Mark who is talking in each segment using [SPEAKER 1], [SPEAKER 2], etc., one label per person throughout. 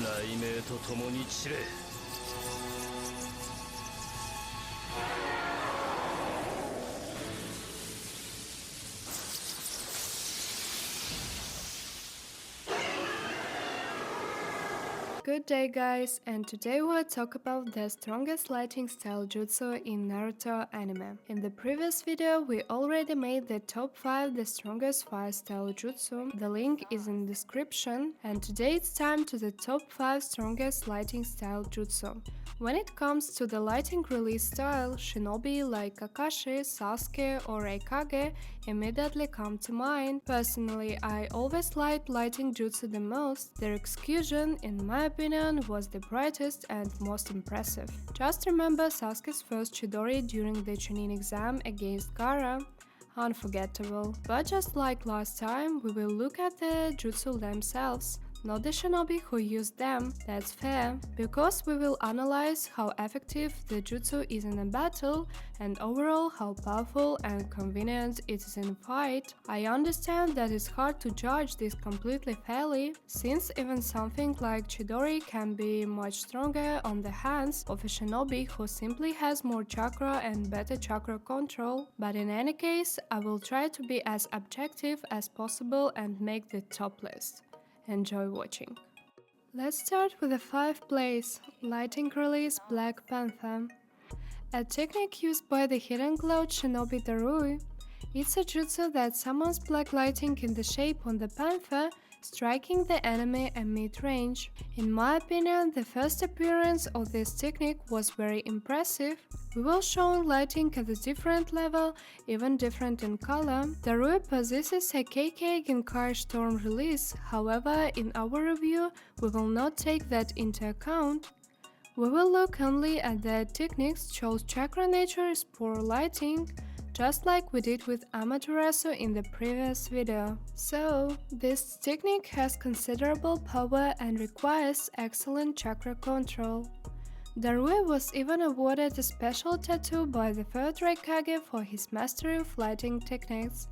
[SPEAKER 1] 雷鳴と共に散れ。
[SPEAKER 2] Good day guys, and today we'll talk about the strongest lighting style jutsu in Naruto anime. In the previous video we already made the top 5 the strongest fire style jutsu, the link is in description, and today it's time to the top 5 strongest lighting style jutsu. When it comes to the lighting release style, shinobi like Kakashi, Sasuke or Raikage immediately come to mind. Personally, I always liked lighting jutsu the most. Their execution, in my opinion, was the brightest and most impressive. Just remember Sasuke's first Chidori during the Chunin exam against Gaara. Unforgettable. But just like last time, we will look at the jutsu themselves, not the shinobi who used them. That's fair, because we will analyze how effective the jutsu is in a battle and overall how powerful and convenient it is in a fight. I understand that it's hard to judge this completely fairly, since even something like Chidori can be much stronger on the hands of a shinobi who simply has more chakra and better chakra control, but in any case, I will try to be as objective as possible and make the top list. Enjoy watching. Let's start with the 5th place, lighting release Black Panther. A technique used by the hidden cloud shinobi Darui. It's a jutsu that summons black lighting in the shape on the panther, striking the enemy at mid-range. In my opinion, the first appearance of this technique was very impressive. We will show lighting at a different level, even different in color. Darui possesses a KK Genkai Storm release, however, in our review, we will not take that into account. We will look only at the techniques chose chakra nature's poor lighting, just like we did with Amaterasu in the previous video. So, this technique has considerable power and requires excellent chakra control. Darui was even awarded a special tattoo by the 3rd Raikage for his mastery of lighting techniques,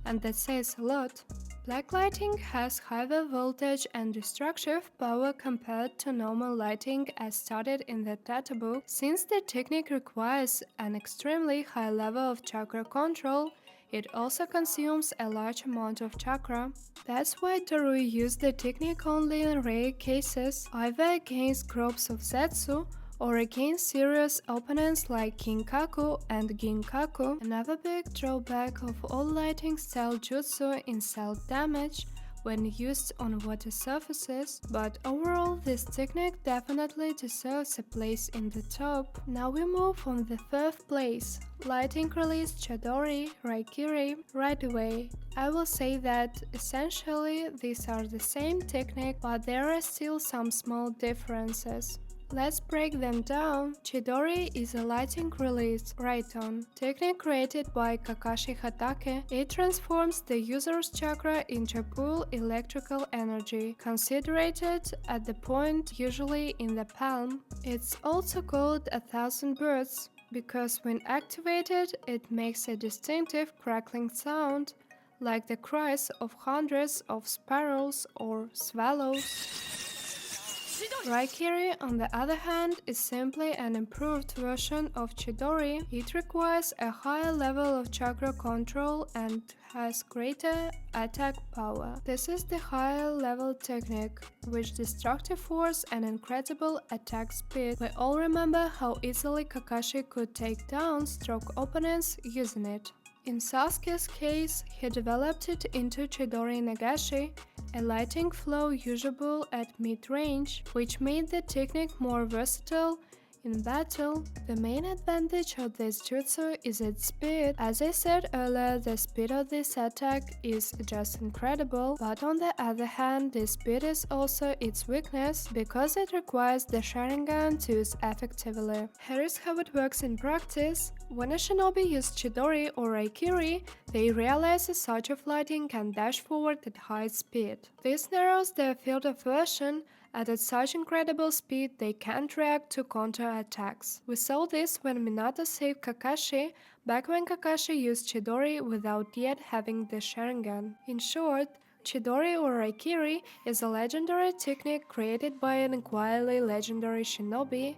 [SPEAKER 2] and that says a lot. Black lighting has higher voltage and destructive power compared to normal lighting as stated in the tattoo book. Since the technique requires an extremely high level of chakra control, it also consumes a large amount of chakra. That's why Darui used the technique only in rare cases, either against groups of Zetsu or against serious opponents like Kinkaku and Ginkaku. Another big drawback of all lighting style jutsu is self-damage when used on water surfaces, but overall this technique definitely deserves a place in the top. Now we move on the 3rd place, lighting release Chidori, Raikiri. Right away, I will say that essentially these are the same technique, but there are still some small differences. Let's break them down. Chidori is a lighting release, Raiton, technique created by Kakashi Hatake. It transforms the user's chakra into pure electrical energy, concentrated at the point usually in the palm. It's also called 1,000 birds, because when activated it makes a distinctive crackling sound, like the cries of hundreds of sparrows or swallows. Raikiri, on the other hand, is simply an improved version of Chidori. It requires a higher level of chakra control and has greater attack power. This is the higher level technique, with destructive force and incredible attack speed. We all remember how easily Kakashi could take down stroke opponents using it. In Sasuke's case, he developed it into Chidori Nagashi, a lighting flow usable at mid-range, which made the technique more versatile in battle. The main advantage of this jutsu is its speed. As I said earlier, the speed of this attack is just incredible, but on the other hand, the speed is also its weakness, because it requires the Sharingan to use effectively. Here is how it works in practice. When a shinobi uses Chidori or Raikiri, they realize a surge of lighting can dash forward at high speed. This narrows their field of vision, and at such incredible speed they can't react to counter-attacks. We saw this when Minato saved Kakashi, back when Kakashi used Chidori without yet having the Sharingan. In short, Chidori or Raikiri is a legendary technique created by an equally legendary shinobi.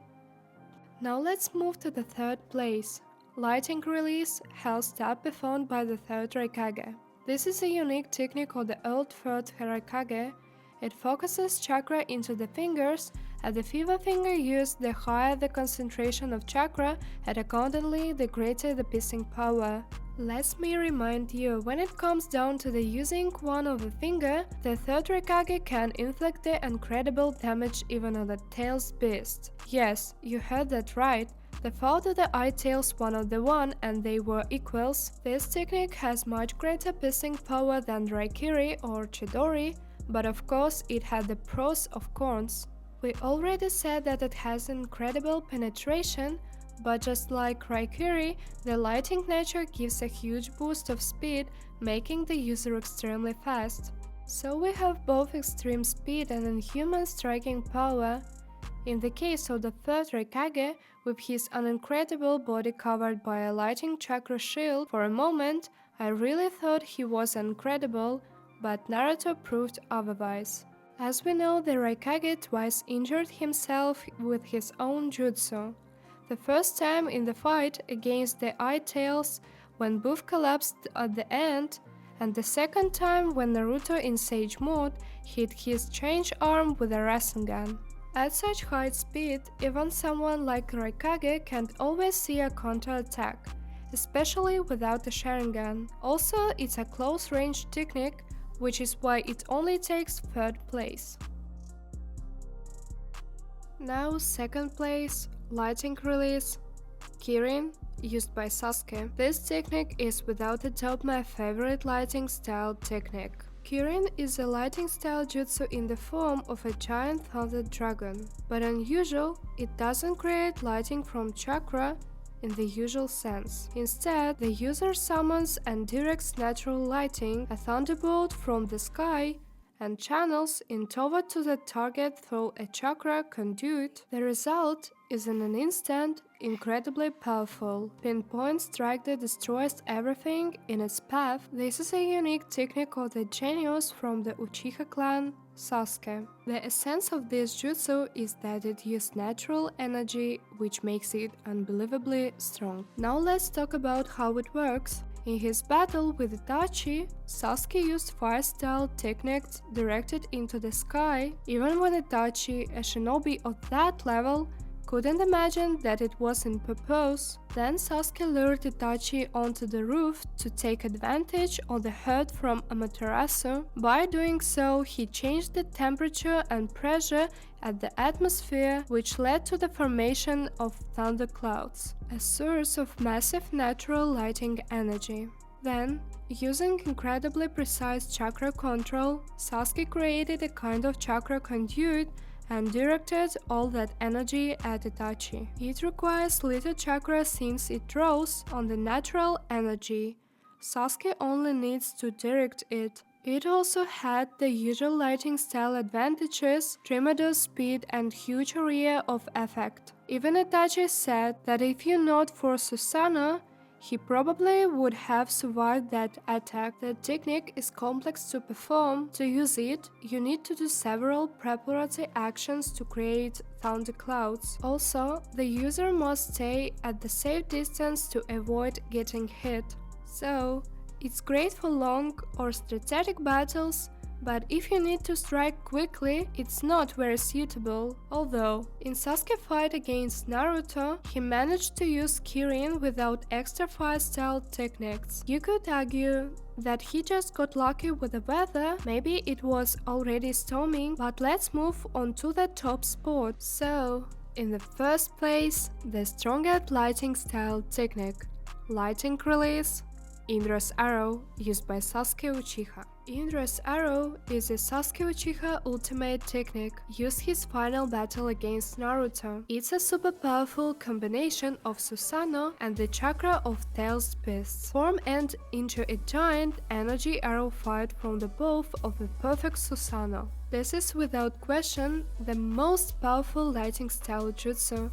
[SPEAKER 2] Now let's move to the third place. Lighting Release, Hell Stab performed by the third Raikage. This is a unique technique of the old third Raikage. It focuses chakra into the fingers, and the fever finger used, the higher the concentration of chakra, and accordingly the greater the piercing power. Let me remind you, when it comes down to the using one of a finger, the third Raikage can inflict the incredible damage even on the tail's beast. Yes, you heard that right. The fault of the eye tails one of the one and they were equals. This technique has much greater piercing power than Raikiri or Chidori, but of course it had the pros of cons. We already said that it has incredible penetration, but just like Raikiri, the lighting nature gives a huge boost of speed, making the user extremely fast. So we have both extreme speed and inhuman striking power. In the case of the third Raikage, with his incredible body covered by a lighting chakra shield, for a moment I really thought he was incredible, but Naruto proved otherwise. As we know, the Raikage twice injured himself with his own jutsu. The first time in the fight against the Eye Tails, when both collapsed at the end, and the second time when Naruto in Sage mode hit his change arm with a Rasengan. At such high speed, even someone like Raikage can't always see a counter-attack, especially without a Sharingan. Also, it's a close-range technique, which is why it only takes third place. Now second place, Lighting Release, Kirin, used by Sasuke. This technique is without a doubt my favorite lighting style technique. Kirin is a lighting style jutsu in the form of a giant thunder dragon, but unusual, it doesn't create lighting from chakra in the usual sense. Instead, the user summons and directs natural lighting, a thunderbolt from the sky, and channels it toward to the target through a chakra conduit. The result is in an instant incredibly powerful pinpoint strike that destroys everything in its path. This is a unique technique of the genius from the Uchiha clan, Sasuke. The essence of this jutsu is that it uses natural energy, which makes it unbelievably strong. Now let's talk about how it works. In his battle with Itachi, Sasuke used fire-style techniques directed into the sky, even when Itachi, a shinobi of that level, couldn't imagine that it was in purpose. Then Sasuke lured Itachi onto the roof to take advantage of the hurt from Amaterasu. By doing so, he changed the temperature and pressure at the atmosphere, which led to the formation of thunderclouds, a source of massive natural lighting energy. Then, using incredibly precise chakra control, Sasuke created a kind of chakra conduit and directed all that energy at Itachi. It requires little chakra since it draws on the natural energy. Sasuke only needs to direct it. It also had the usual lighting style advantages, tremendous speed and huge area of effect. Even Itachi said that if not for Susanoo, he probably would have survived that attack. The technique is complex to perform. To use it, you need to do several preparatory actions to create thunderclouds. Also, the user must stay at the safe distance to avoid getting hit. So, it's great for long or strategic battles, but if you need to strike quickly, it's not very suitable. Although, in Sasuke's fight against Naruto, he managed to use Kirin without extra fire-style techniques. You could argue that he just got lucky with the weather, maybe it was already storming, but let's move on to the top spot. So, in the first place, the strongest lighting style technique, Lighting Release, Indra's Arrow, used by Sasuke Uchiha. Indra's Arrow is a Sasuke Uchiha ultimate technique used his final battle against Naruto. It's a super powerful combination of Susanoo and the chakra of Tails Beasts, form and into a giant energy arrow fired from the bow of a perfect Susanoo. This is without question the most powerful lighting style jutsu,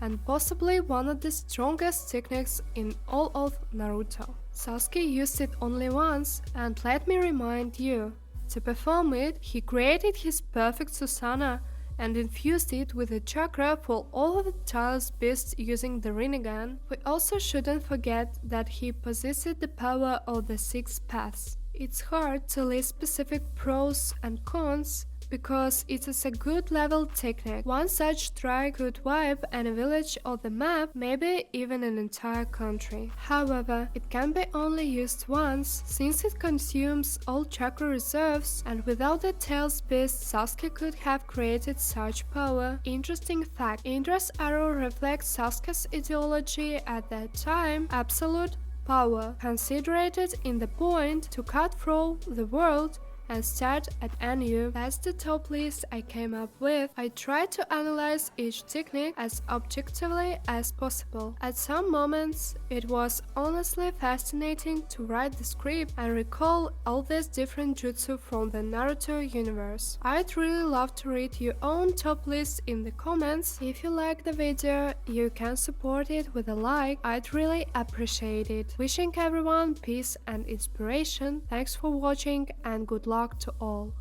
[SPEAKER 2] and possibly one of the strongest techniques in all of Naruto. Sasuke used it only once, and let me remind you, To perform it, he created his perfect Susanna and infused it with a chakra for all of the Tails beasts using the Rinnegan. We also shouldn't forget that he possessed the power of the 6 paths. It's hard to list specific pros and cons because it is a good level technique. One such strike could wipe any village or the map, maybe even an entire country. However, it can be only used once since it consumes all chakra reserves, and without the Tails beast Sasuke could have created such power. Interesting fact, Indra's arrow reflects Sasuke's ideology at that time, absolute power, considered in the point to cut through the world and start at NU. That's the top list I came up with. I tried to analyze each technique as objectively as possible. At some moments, it was honestly fascinating to write the script and recall all these different jutsu from the Naruto universe. I'd really love to read your own top list in the comments. If you like the video, you can support it with a like. I'd really appreciate it. Wishing everyone peace and inspiration. Thanks for watching and good luck to all.